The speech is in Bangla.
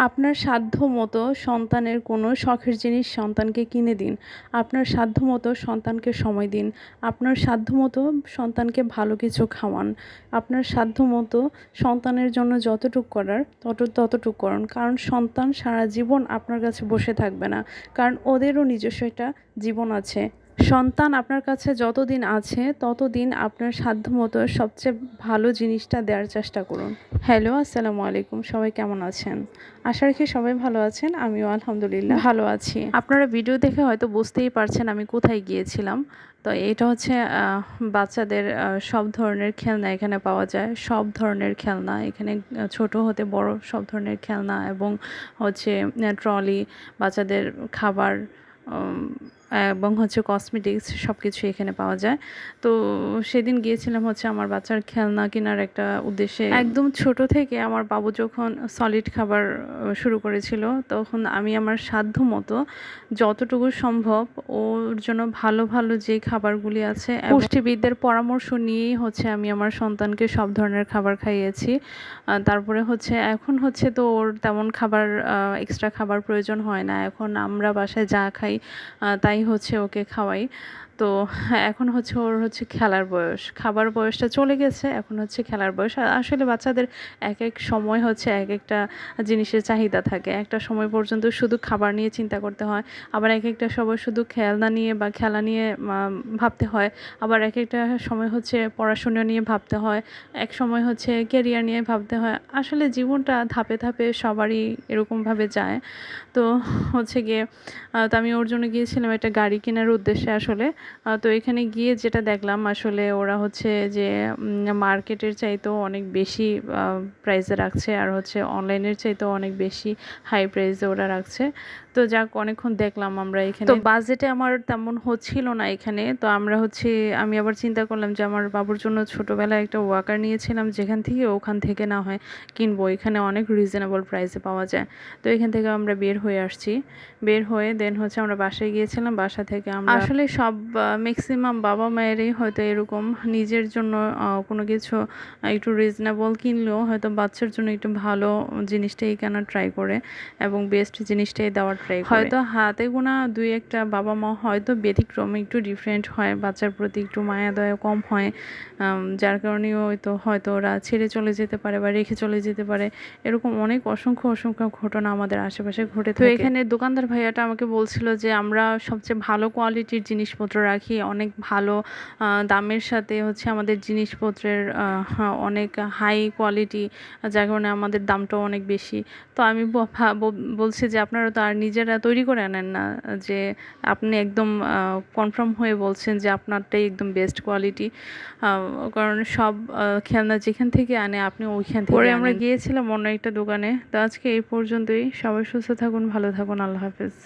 আপনার সাধ্যমতো সন্তানের কোনো শখের জিনিস সন্তানকে কিনে দিন। আপনার সাধ্যমতো সন্তানকে সময় দিন। আপনার সাধ্যমতো সন্তানকে ভালো কিছু খাওয়ান। আপনার সাধ্যমতো সন্তানের জন্য যতটুক করার ততটুক করুন। কারণ সন্তান সারা জীবন আপনার কাছে বসে থাকবে না। কারণ ওদেরও নিজস্ব একটা জীবন আছে। সন্তান আপনার কাছে যতদিন আছে ততদিন আপনার সাধ্যমতো সবচেয়ে ভালো জিনিসটা দেওয়ার চেষ্টা করুন। হ্যালো, আসসালামু আলাইকুম। সবাই কেমন আছেন? আশা রাখি সবাই ভালো আছেন। আমিও আলহামদুলিল্লাহ ভালো আছি। আপনারা ভিডিও দেখে হয়তো বুঝতেই পারছেন আমি কোথায় গিয়েছিলাম। তো এটা হচ্ছে বাচ্চাদের সব ধরনের খেলনা এখানে পাওয়া যায়। সব ধরনের খেলনা এখানে ছোট হতে বড় সব ধরনের খেলনা এবং হচ্ছে ট্রলি, বাচ্চাদের খাবার এবং হচ্ছে কসমেটিক্স সব কিছুই এখানে পাওয়া যায়। তো সেদিন গিয়েছিলাম হচ্ছে আমার বাচ্চার খেলনা কেনার একটা উদ্দেশ্যে। একদম ছোট থেকে আমার বাবু যখন সলিড খাবার শুরু করেছিল তখন আমি আমার সাধ্যমতো যতটুকু সম্ভব ওর জন্য ভালো ভালো যে খাবারগুলি আছে পুষ্টিবিদদের পরামর্শ নিয়েই হচ্ছে আমি আমার সন্তানকে সব ধরনের খাবার খাইয়েছি। তারপরে হচ্ছে এখন হচ্ছে তো ওর তেমন খাবার এক্সট্রা খাবার প্রয়োজন হয় না। এখন আমরা বাসায় যা খাই তাই হচ্ছে ওকে খাওয়াই। তো এখন হচ্ছে ওর হচ্ছে খেলার বয়স, খাবার বয়সটা চলে গেছে, এখন হচ্ছে খেলার বয়স। আসলে বাচ্চাদের এক এক সময় হচ্ছে এক একটা জিনিসের চাহিদা থাকে। একটা সময় পর্যন্ত শুধু খাবার নিয়ে চিন্তা করতে হয়, আবার এক একটা সময় শুধু খেলনা নিয়ে বা খেলা নিয়ে ভাবতে হয়, আবার এক একটা সময় হচ্ছে পড়াশোনা নিয়ে ভাবতে হয়, এক সময় হচ্ছে কেরিয়ার নিয়ে ভাবতে হয়। আসলে জীবনটা ধাপে ধাপে সবারই এরকমভাবে যায়। তো হচ্ছে গিয়ে তো আমি ওর জন্য গিয়েছিলাম একটা গাড়ি কেনার উদ্দেশ্যে আসলে। তো এখানে গিয়ে যেটা দেখলাম আসলে ওরা হচ্ছে যে মার্কেটের চাইতেও অনেক বেশি প্রাইসে রাখছে, আর হচ্ছে অনলাইনের চাইতেও অনেক বেশি হাই প্রাইসে ওরা রাখছে। তো যাক, অনেকক্ষণ দেখলাম আমরা এখানে। তো বাজেটে আমার তেমন হচ্ছিল না এখানে। তো আমি আবার চিন্তা করলাম যে আমার বাবুর জন্য ছোটোবেলায় একটা ওয়াকার নিয়েছিলাম, যেখান থেকে ওখান থেকে না হয় কিনবো, এখানে অনেক রিজনেবল প্রাইসে পাওয়া যায়। তো এখান থেকে আমরা বের হয়ে আসছি। বের হয়ে দেন হচ্ছে আমরা বাসায় গিয়েছিলাম। বাসা থেকে আমরা আসলে সব ম্যাক্সিমাম বাবা মায়েরই হয়তো এরকম নিজের জন্য কোনো কিছু একটু রিজনেবল কিনলেও হয়তো বাচ্চার জন্য একটু ভালো জিনিসটাই কেনার ট্রাই করে এবং বেস্ট জিনিসটাই দেওয়ার ট্রাই করে। হয়তো হাতে গোনা দুই একটা বাবা মা হয়তো ব্যতিক্রম, একটু ডিফারেন্ট হয়, বাচ্চার প্রতি একটু মায়া দয়া কম হয়, যার কারণেও হয়তো ওরা ছেড়ে চলে যেতে পারে বা রেখে চলে যেতে পারে। এরকম অনেক অসংখ্য ঘটনা আমাদের আশেপাশে ঘটে থাকে। তো এখানে দোকানদার ভাইয়াটা আমাকে বলছিল যে আমরা সবচেয়ে ভালো কোয়ালিটির জিনিসপত্র রাখি, অনেক ভালো দামের সাথে হচ্ছে আমাদের জিনিসপত্রের অনেক হাই কোয়ালিটি, যার কারণে আমাদের দামটাও অনেক বেশি। তো আমি বলছি যে আপনারা তো আর নিজেরা তৈরি করে আনেন না, যে আপনি একদম কনফার্ম হয়ে বলছেন যে আপনারটাই একদম বেস্ট কোয়ালিটি, কারণ সব খেলনা যেখান থেকে আনে আপনি ওইখান থেকে আনেন। আমরা গিয়েছিলাম অন্য একটা দোকানে। তো আজকে এই পর্যন্তই। সবাই সুস্থ থাকুন, ভালো থাকুন, আল্লাহ হাফেজ।